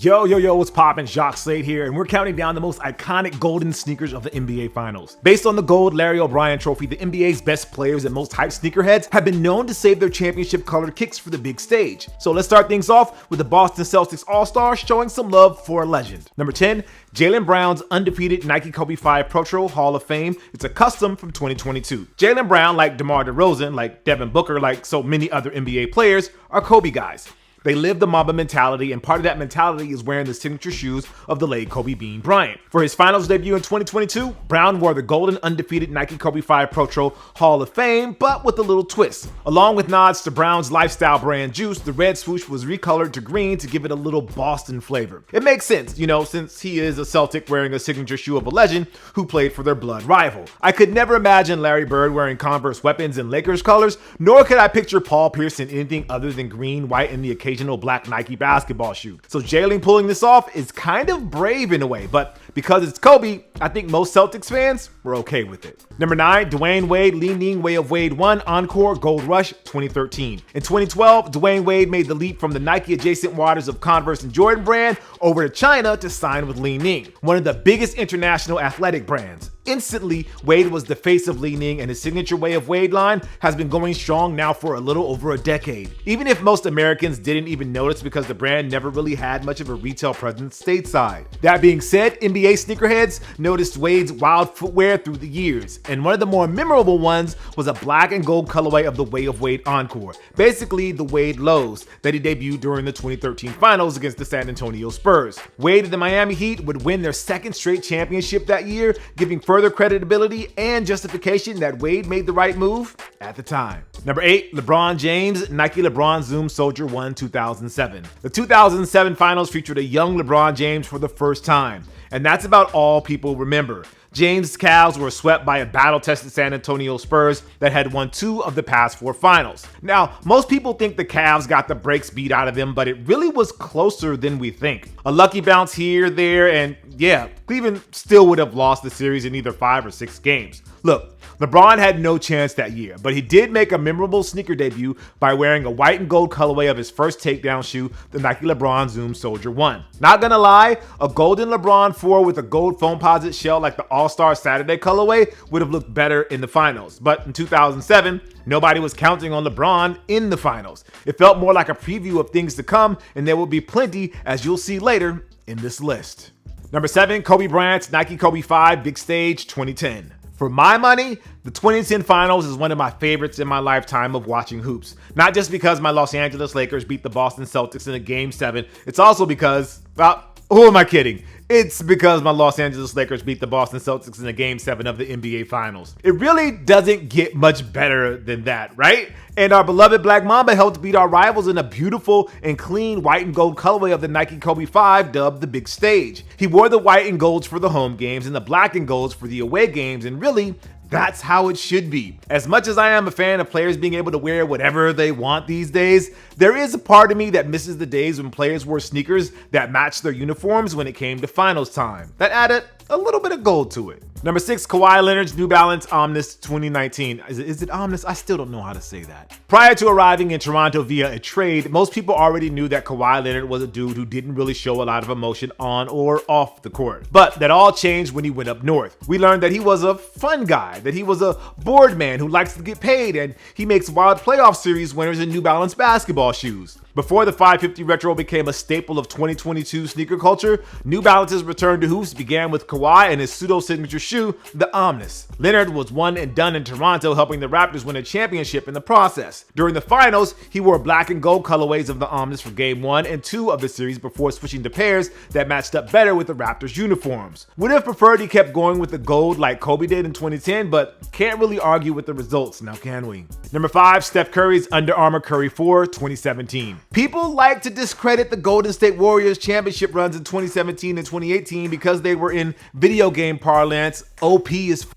Yo, what's poppin'? Jacques Slade here, and we're counting down the most iconic golden sneakers of the NBA Finals. Based on the gold Larry O'Brien trophy, the NBA's best players and most hyped sneakerheads have been known to save their championship-colored kicks for the big stage. So let's start things off with the Boston Celtics All-Star showing some love for a legend. Number 10, Jaylen Brown's undefeated Nike Kobe 5 Pro Hall of Fame. It's a custom from 2022. Jaylen Brown, like DeMar DeRozan, like Devin Booker, like so many other NBA players, are Kobe guys. They live the Mamba mentality, and part of that mentality is wearing the signature shoes of the late Kobe Bean Bryant. For his finals debut in 2022, Brown wore the golden undefeated Nike Kobe 5 Pro Hall of Fame, but with a little twist. Along with nods to Brown's lifestyle brand Juice, the red swoosh was recolored to green to give it a little Boston flavor. It makes sense, since he is a Celtic wearing a signature shoe of a legend who played for their blood rival. I could never imagine Larry Bird wearing Converse weapons in Lakers colors, nor could I picture Paul Pierce in anything other than green, white, and the occasional black Nike basketball shoe. So Jaylen pulling this off is kind of brave in a way, but because it's Kobe, I think most Celtics fans were okay with it. Number 9, Dwayne Wade Li Ning Way of Wade 1 Encore Gold Rush 2013. In 2012, Dwayne Wade made the leap from the Nike adjacent waters of Converse and Jordan brand over to China to sign with Li Ning, one of the biggest international athletic brands. Instantly, Wade was the face of Li Ning, and his signature Way of Wade line has been going strong now for a little over a decade. Even if most Americans didn't even notice because the brand never really had much of a retail presence stateside. That being said, NBA sneakerheads noticed Wade's wild footwear through the years, and one of the more memorable ones was a black and gold colorway of the Way of Wade Encore, basically the Wade Lows that he debuted during the 2013 finals against the San Antonio Spurs. Wade and the Miami Heat would win their second straight championship that year, giving further credibility and justification that Wade made the right move at the time. Number 8, LeBron James Nike LeBron Zoom Soldier 1 2007. The 2007 finals featured a young LeBron James for the first time, and that's about all people remember. James' Cavs were swept by a battle-tested San Antonio Spurs that had won 2 of the past 4 finals. Now, most people think the Cavs got the brakes beat out of them, but it really was closer than we think. A lucky bounce here, there, and yeah, Cleveland still would have lost the series in either 5 or 6 games. Look, LeBron had no chance that year, but he did make a memorable sneaker debut by wearing a white and gold colorway of his first takedown shoe, the Nike LeBron Zoom Soldier 1. Not gonna lie, a golden LeBron 4 with a gold foamposite shell like the All-Star Saturday colorway would have looked better in the finals. But in 2007, nobody was counting on LeBron in the finals. It felt more like a preview of things to come, and there will be plenty, as you'll see later in this list. Number 7, Kobe Bryant's Nike Kobe 5 Big Stage 2010. For my money, the 2010 finals is one of my favorites in my lifetime of watching hoops. Not just because my Los Angeles Lakers beat the Boston Celtics in a Game 7, it's also because, well, who am I kidding? It's because my Los Angeles Lakers beat the Boston Celtics in a Game 7 of the NBA Finals. It really doesn't get much better than that, right? And our beloved Black Mamba helped beat our rivals in a beautiful and clean white and gold colorway of the Nike Kobe 5 dubbed the Big Stage. He wore the white and golds for the home games and the black and golds for the away games, and really, that's how it should be. As much as I am a fan of players being able to wear whatever they want these days, there is a part of me that misses the days when players wore sneakers that matched their uniforms when it came to finals time. That added a little bit of gold to it. Number 6, Kawhi Leonard's New Balance Omnis 2019. Is it Omnis? I still don't know how to say that. Prior to arriving in Toronto via a trade, most people already knew that Kawhi Leonard was a dude who didn't really show a lot of emotion on or off the court. But that all changed when he went up north. We learned that he was a fun guy, that he was a board man who likes to get paid, and he makes wild playoff series winners in New Balance basketball shoes. Before the 550 Retro became a staple of 2022 sneaker culture, New Balance's return to hoops began with Kawhi and his pseudo-signature shoe, the Omnis. Leonard was one and done in Toronto, helping the Raptors win a championship in the process. During the finals, he wore black and gold colorways of the Omnis for Game 1 and 2 of the series before switching to pairs that matched up better with the Raptors' uniforms. Would have preferred he kept going with the gold like Kobe did in 2010, but can't really argue with the results, now can we? Number 5, Steph Curry's Under Armour Curry 4 2017. People like to discredit the Golden State Warriors championship runs in 2017 and 2018 because they were, in video game parlance, OP as f.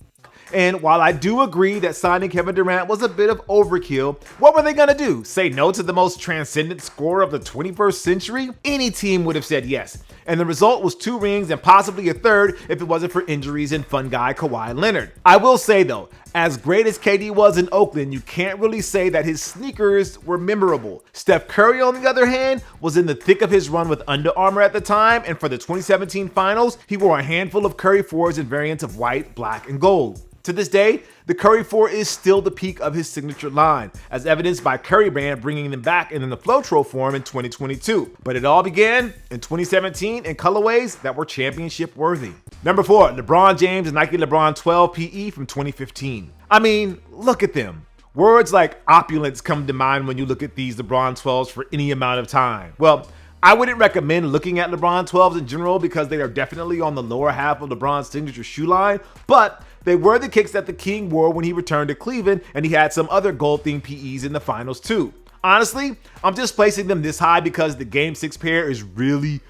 And while I do agree that signing Kevin Durant was a bit of overkill, what were they gonna do? Say no to the most transcendent scorer of the 21st century? Any team would have said yes. and the result was 2 rings and possibly a third if it wasn't for injuries and fun guy Kawhi Leonard. I will say though, as great as KD was in Oakland, you can't really say that his sneakers were memorable. Steph Curry, on the other hand, was in the thick of his run with Under Armour at the time, and for the 2017 finals, he wore a handful of Curry 4s in variants of white, black, and gold. To this day, the Curry 4 is still the peak of his signature line, as evidenced by Curry Brand bringing them back in the Flowtro form in 2022. But it all began in 2017 in colorways that were championship worthy. Number 4, LeBron James Nike LeBron 12 PE from 2015. I mean, look at them. Words like opulence come to mind when you look at these LeBron 12s for any amount of time. Well, I wouldn't recommend looking at LeBron 12s in general because they are definitely on the lower half of LeBron's signature shoe line, but they were the kicks that the King wore when he returned to Cleveland, and he had some other gold-themed PEs in the finals too. Honestly, I'm just placing them this high because the Game 6 pair is really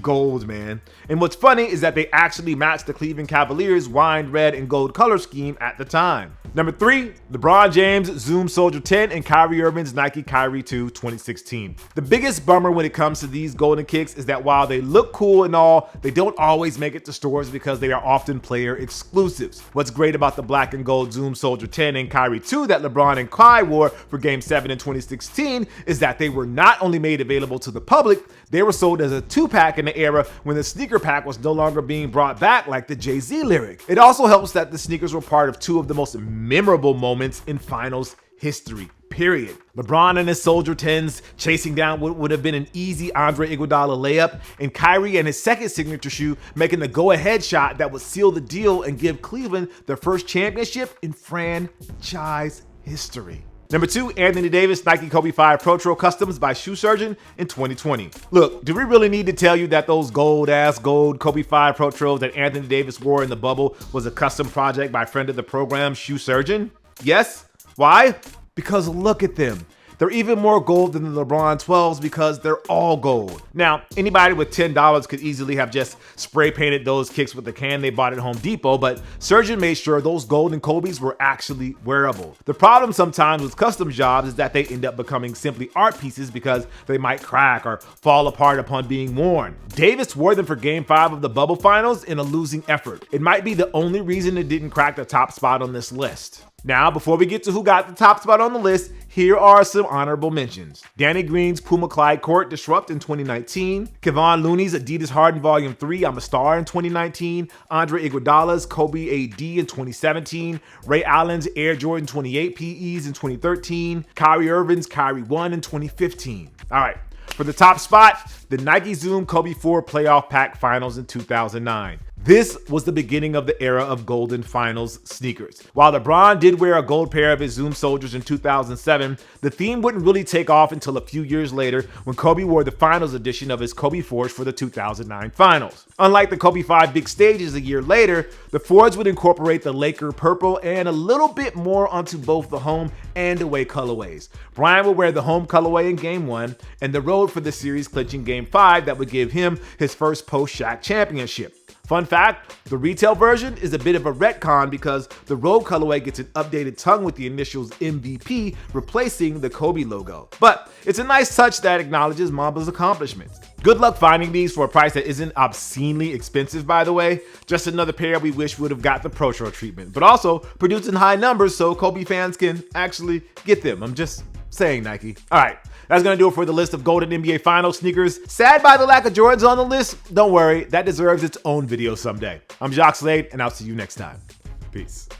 gold, man. And what's funny is that they actually matched the Cleveland Cavaliers' wine red and gold color scheme at the time. Number 3, LeBron James Zoom Soldier 10 and Kyrie Irving's Nike Kyrie 2 2016. The biggest bummer when it comes to these golden kicks is that while they look cool and all, they don't always make it to stores because they are often player exclusives. What's great about the black and gold Zoom Soldier 10 and Kyrie 2 that LeBron and Kai wore for Game 7 in 2016 is that they were not only made available to the public, they were sold as a 2-pack in the era when the sneaker pack was no longer being brought back like the Jay-Z lyric. It also helps that the sneakers were part of 2 of the most memorable moments in finals history, period. LeBron and his Soldier 10s chasing down what would have been an easy Andre Iguodala layup, and Kyrie and his second signature shoe making the go-ahead shot that would seal the deal and give Cleveland their first championship in franchise history. Number 2, Anthony Davis Nike Kobe 5 Pro Trail Customs by Shoe Surgeon in 2020. Look, do we really need to tell you that those gold Kobe 5 Pro Trails that Anthony Davis wore in the bubble was a custom project by friend of the program, Shoe Surgeon? Yes? Why? Because look at them. They're even more gold than the LeBron 12s because they're all gold. Now, anybody with $10 could easily have just spray painted those kicks with the can they bought at Home Depot, but Surgeon made sure those golden Kobe's were actually wearable. The problem sometimes with custom jobs is that they end up becoming simply art pieces because they might crack or fall apart upon being worn. Davis wore them for Game 5 of the bubble finals in a losing effort. It might be the only reason it didn't crack the top spot on this list. Now, before we get to who got the top spot on the list, here are some honorable mentions. Danny Green's Puma Clyde Court Disrupt in 2019. Kevon Looney's Adidas Harden Volume 3 I'm a Star in 2019. Andre Iguodala's Kobe AD in 2017. Ray Allen's Air Jordan 28 PEs in 2013. Kyrie Irving's Kyrie 1 in 2015. All right, for the top spot, the Nike Zoom Kobe 4 Playoff Pack Finals in 2009. This was the beginning of the era of golden finals sneakers. While LeBron did wear a gold pair of his Zoom Soldiers in 2007, the theme wouldn't really take off until a few years later when Kobe wore the finals edition of his Kobe 4s for the 2009 finals. Unlike the Kobe 5 big stages a year later, the 4s would incorporate the Laker purple and a little bit more onto both the home and away colorways. Bryant would wear the home colorway in Game 1 and the road for the series clinching Game 5 that would give him his first post-Shaq championship. Fun fact, the retail version is a bit of a retcon because the road colorway gets an updated tongue with the initials MVP replacing the Kobe logo. But it's a nice touch that acknowledges Mamba's accomplishments. Good luck finding these for a price that isn't obscenely expensive, by the way. Just another pair we wish would have got the Pro Trail treatment, but also produced in high numbers so Kobe fans can actually get them. I'm just saying, Nike. All right. That's going to do it for the list of golden NBA Finals sneakers. Sad by the lack of Jordans on the list? Don't worry, that deserves its own video someday. I'm Jacques Slade, and I'll see you next time. Peace.